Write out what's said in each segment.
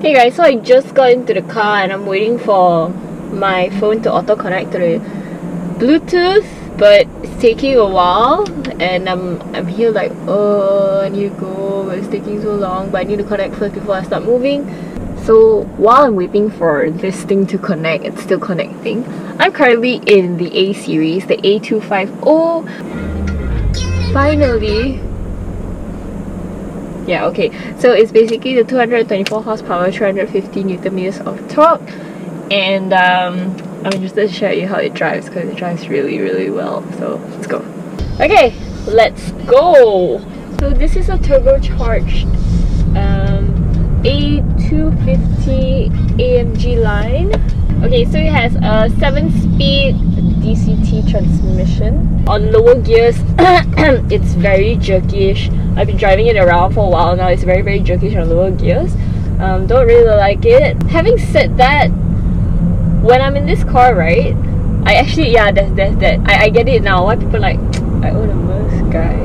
Hey guys, so I just got into the car and I'm waiting for my phone to auto connect to the Bluetooth, but it's taking a while and I'm here like, oh, I need to go, it's taking so long, but I need to connect first before I start moving. So while I'm waiting for this thing to connect, it's still connecting. I'm currently in the A series, the A250. Finally. Yeah, okay. So it's basically the 224 horsepower, 350 Newton meters of torque, and I'm interested to show you how it drives because it drives really, really well. So let's go. Okay, let's go. So this is a turbocharged A250 AMG line. Okay, so it has a 7-speed DCT transmission. On lower gears, it's very jerkish. I've been driving it around for a while now. It's very, very jerkish on lower gears. Don't really like it. Having said that, when I'm in this car, right, I actually, yeah, there's that. I get it now. Why people like, I own a Merc, guys.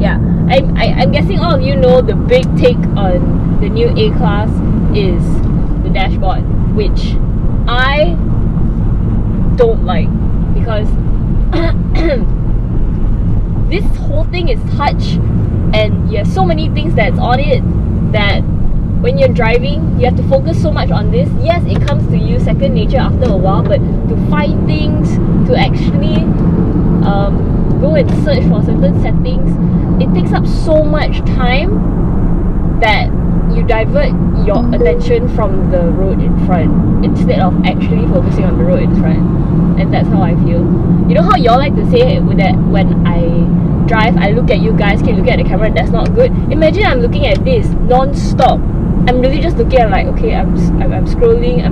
Yeah, I'm guessing all of you know the big take on the new A-Class is the dashboard, which I don't like because this whole thing is touch and you have so many things that's on it that when you're driving you have to focus so much on this. Yes, it comes to you second nature after a while, but to find things, to actually go and search for certain settings, it takes up so much time that you divert your attention from the road in front instead of actually focusing on the road in front. And that's how I feel. You know how y'all like to say that when I drive, I look at you guys, can look at the camera, that's not good. Imagine I'm looking at this non-stop. I'm really just looking at like, okay, I'm scrolling,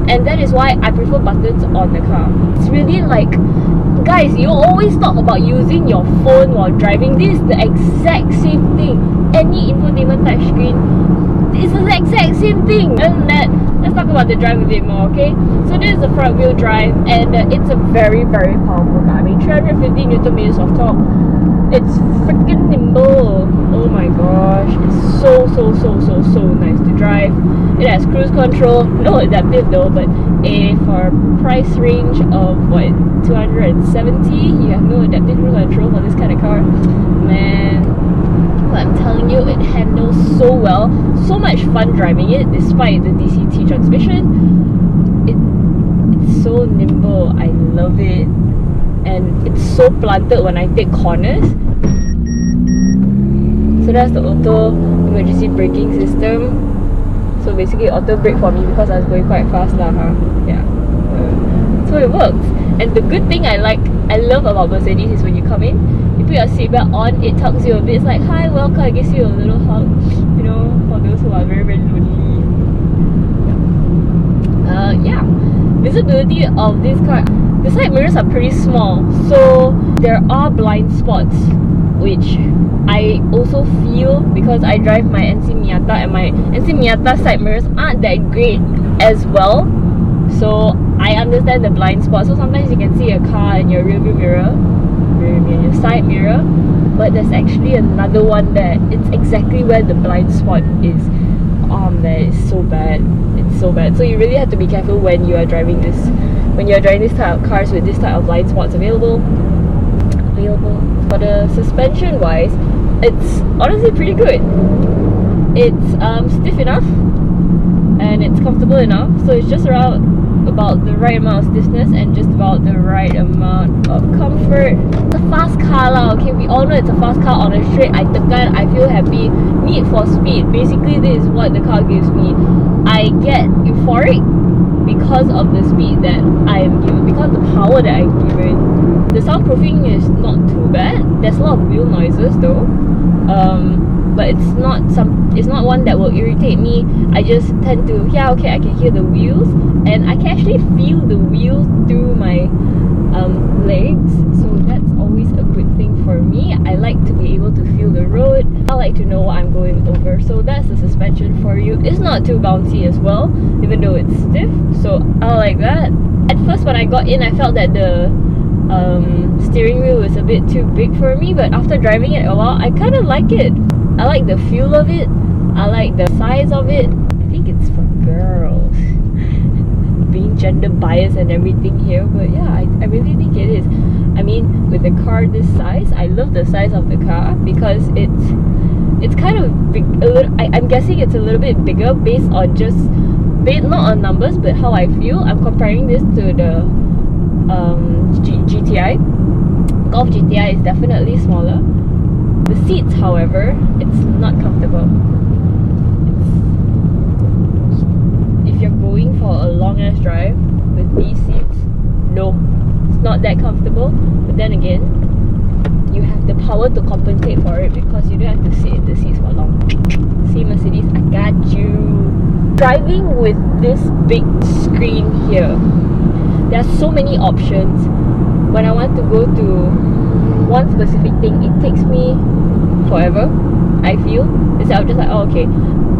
and that is why I prefer buttons on the car. It's really like, guys, you always talk about using your phone while driving. This is the exact same thing. Any infotainment touchscreen, it's the exact same thing. Other than that, let's talk about the drive a bit more, okay? So this is a front wheel drive and it's a very, very powerful car. I mean, 350 Newton meters of torque. It's freaking nimble. Oh my gosh, it's so nice to drive. It has cruise control, no adaptive though, but for a price range of what, 270, you have no adaptive cruise control for this kind of car. Man, I'm telling you, it handles so well. So much fun driving it despite the DCT transmission. It's so nimble. I love it. And it's so planted when I take corners. So that's the auto emergency braking system. So basically auto brake for me because I was going quite fast now, huh? Yeah. So it works. And the good thing I love about Mercedes is when you come in, you put your seatbelt on, it tucks you a bit. It's like, hi, welcome. It gives you a little hug, you know, for those who are very, very lonely. Yeah. Visibility of this car, the side mirrors are pretty small, so there are blind spots, which I also feel because I drive my NC Miata and my NC Miata side mirrors aren't that great as well. So I understand the blind spot. So sometimes you can see a car in your rear view mirror, your side mirror, but there's actually another one that it's exactly where the blind spot is. Oh man, it's so bad. It's so bad. So you really have to be careful when you are driving this. When you are driving this type of cars with this type of blind spots available. For the suspension wise, it's honestly pretty good. It's stiff enough and it's comfortable enough. So it's just around about the right amount of stiffness and just about the right amount of comfort. It's a fast car lah, okay? We all know it's a fast car. On a straight, I tekan, I feel happy. Need for speed. Basically, this is what the car gives me. I get euphoric because of the speed that I am given, because of the power that I'm given. The soundproofing is not too bad. There's a lot of wheel noises though. But it's not one that will irritate me. I just tend to, yeah, okay, I can hear the wheels and I can actually feel the wheels through my legs, so that's always a good thing for me. I like to be able to feel the road. I like to know what I'm going over. So that's the suspension for you. It's not too bouncy as well, even though it's stiff, so I like that. At first when I got in, I felt that the steering wheel was a bit too big for me, but after driving it a while, I kind of like it. I like the feel of it. I like the size of it. I think it's for girls. Being gender biased and everything here, but yeah, I really think it is. I mean, with a car this size, I love the size of the car because it's kind of big. I'm guessing it's a little bit bigger based on just not on numbers, but how I feel. I'm comparing this to the GTI. Golf GTI is definitely smaller. The seats, however, it's not comfortable. If you're going for a long ass drive with these seats, no, it's not that comfortable. But then again, you have the power to compensate for it because you don't have to sit in the seats for long. See, Mercedes, I got you. Driving with this big screen here, there are so many options. When I want to go to one specific thing, it takes me forever, I feel. Instead of just like, oh, okay,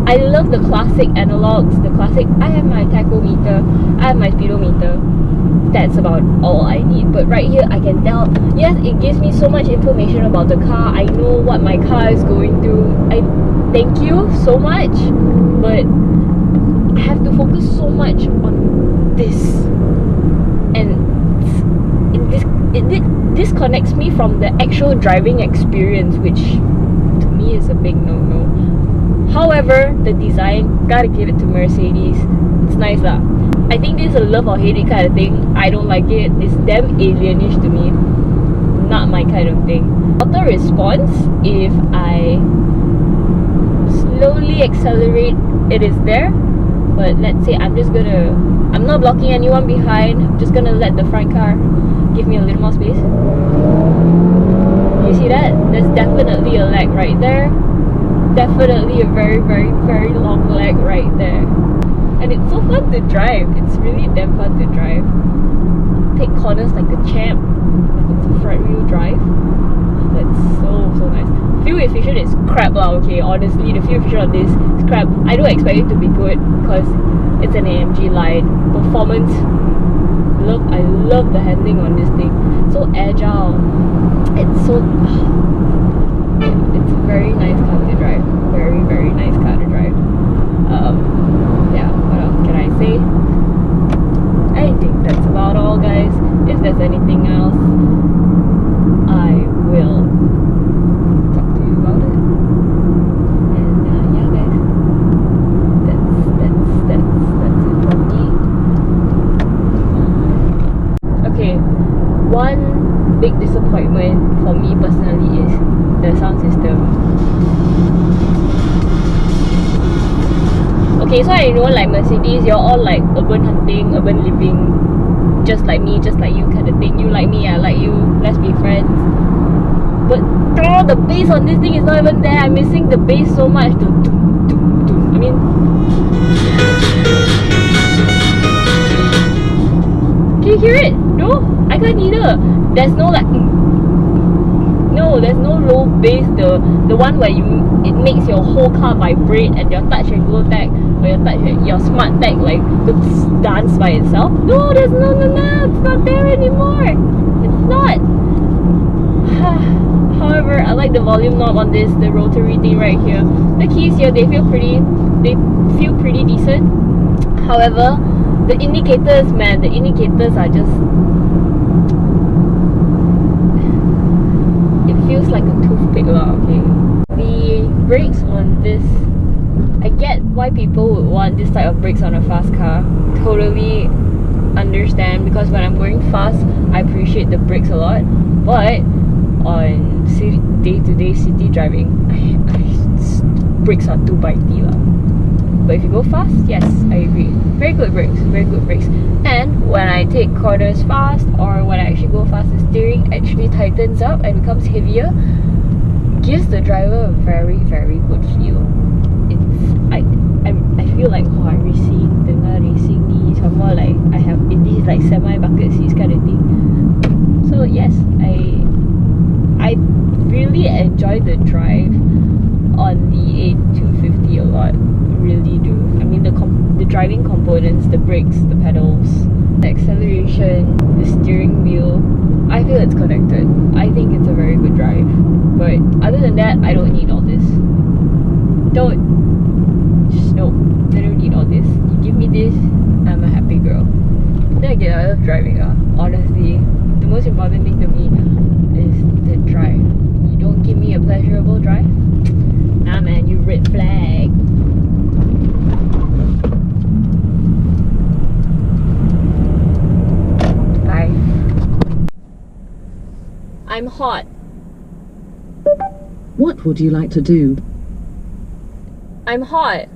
I love the classic analogs, the classic, I have my tachometer, I have my speedometer. That's about all I need. But right here, I can tell, yes, it gives me so much information about the car. I know what my car is going through. I thank you so much, but I have to focus so much on this, and it disconnects me from the actual driving experience, which to me is a big no-no. However, the design, gotta give it to Mercedes. It's nice lah. I think this is a love or hate it kind of thing. I don't like it. It's damn alienish to me. Not my kind of thing. Auto response, if I slowly accelerate, it is there. But let's say I'm not blocking anyone behind. I'm just gonna let the front car give me a little more space. You see that? There's definitely a lag right there. Definitely a very, very, very long lag right there. And it's so fun to drive. It's really damn fun to drive. Take corners like a champ. Like it's a front wheel drive. That's so nice. Fuel efficient is crap lah, okay. Honestly, the fuel efficient on this is crap. I don't expect it to be good because it's an AMG line. Performance, I love the handling on this thing. So agile. It's so it's a very nice car to drive. Very, very nice car to drive. Yeah, what else can I say? I think that's about all, guys. If there's anything else, I will talk to you about it. And yeah, guys, that's it from me. Okay, one big disappointment for me personally is the sound system. Okay, so I know like Mercedes, you're all like urban hunting, urban living, just like me, just like you kind of thing. You like me, I like you, let's be friends. But the bass on this thing is not even there. I'm missing the bass so much. I mean, can you hear it? No, I can't either. There's no like no, there's no low bass. The one where it makes your whole car vibrate and your touch and go tag or your smart tag like dance by itself. No, there's no, it's not there anymore. It's not. However, I like the volume knob on this, the rotary thing right here. The keys here, they feel pretty decent. However, the indicators, man, the indicators are just, it feels like a toothpick lah, okay. The brakes on this, I get why people would want this type of brakes on a fast car. Totally understand, because when I'm going fast, I appreciate the brakes a lot. But on day-to-day city driving, brakes are too bitey lah. But if you go fast, yes, I agree. Very good brakes, very good brakes. And when I take corners fast, or when I actually go fast, the steering actually tightens up and becomes heavier. Gives the driver a very, very good feel. I feel like, oh, I'm racing ni, some more like I have in these like semi-bucket seats kind of thing. So yes, I really enjoy the drive on the A250 a lot. Really do. I mean, the driving components, the brakes, the pedals, the acceleration, the steering wheel, I feel it's connected. I think it's a very good drive. But other than that, I don't need all this. just no, I don't need all this. You give me this, I'm a happy girl. Then again, I love driving. Honestly, the most important thing to me is the drive. You don't give me a pleasurable drive, nah man, you red flag. Bye. I'm hot. What would you like to do? I'm hot.